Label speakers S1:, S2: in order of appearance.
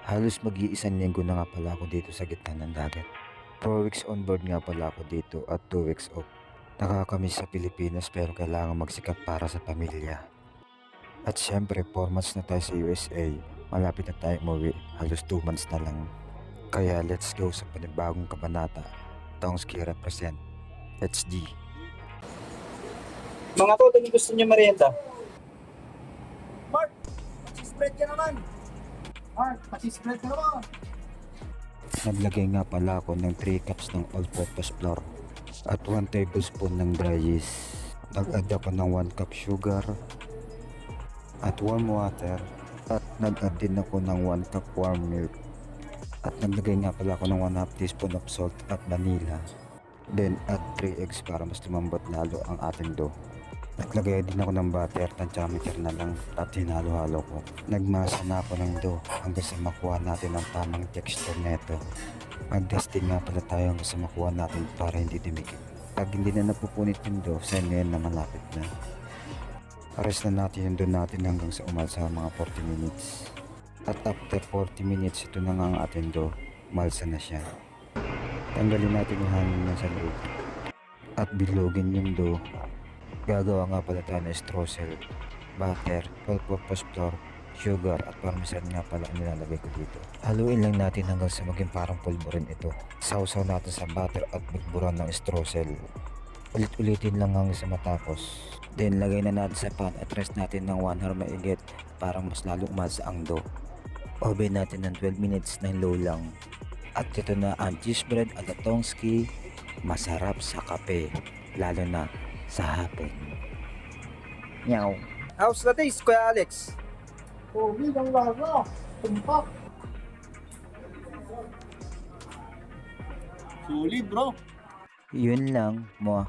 S1: Halos mag-iisang linggo na nga pala ako dito sa gitna ng dagat. 4 weeks on board nga pala ako dito at 2 weeks off. Nakakamiss sa Pilipinas pero kailangan magsikap para sa pamilya. At syempre 4 months na tayo sa USA. Malapit na tayo umuwi, halos 2 months na lang. Kaya let's go sa panibagong kabanata. Tongski represent. Let's G.
S2: Mga to, ano gusto niyo merienda?
S3: Mark, spread ka naman. Mark, spread ka naman.
S1: Naglagay nga pala ako ng 3 cups ng all-purpose flour at 1 tablespoon ng dry yeast. Nag-add ako ng 1 cup sugar at warm water at nag-add din ako ng 1 cup warm milk. At naglagay nga pala ako ng 1/2 teaspoon of salt at vanilla. Then add 3 eggs para mas lumambot lalo ang ating dough. Naglagay din ako ng butter, tansyameter na lang at hinalo-halo ko. Nagmasa na ako ng dough hanggang sa makuha natin ang tamang texture neto. Mag-dusting nga pala tayo hanggang sa makuha natin para hindi dumikit. Pag hindi na napupunit yung dough, sign ngayon na malapit na. Rest na natin yung dough natin hanggang sa umalsa mga 40 minutes. At after 40 minutes, ito na nga ang ating dough. Umalsa na siya. Tanggalin natin yung hangin na sa loob. At bilogin yung dough. Gagawa nga pala tayo ng streusel, butter, all-purpose flour, sugar at parmesan nga pala ang nilalagay ko dito. Haluin lang natin hanggang sa maging parang pulburin ito. Sausaw natin sa butter at bukburan ng streusel. Ulit-ulitin lang hanggang sa matapos. Then lagay na natin sa pan at rest natin ng 1 hour maigit para mas lalong umalsa ang dough. Oven natin ng 12 minutes ng low lang. At ito na ang cheese bread at tongski, masarap sa kape, lalo na sa hapon. Meow.
S2: How's the taste, Kuya Alex?
S3: Pogi ng lasa. Tumpak.
S2: Sulit, bro.
S1: Yun lang mo.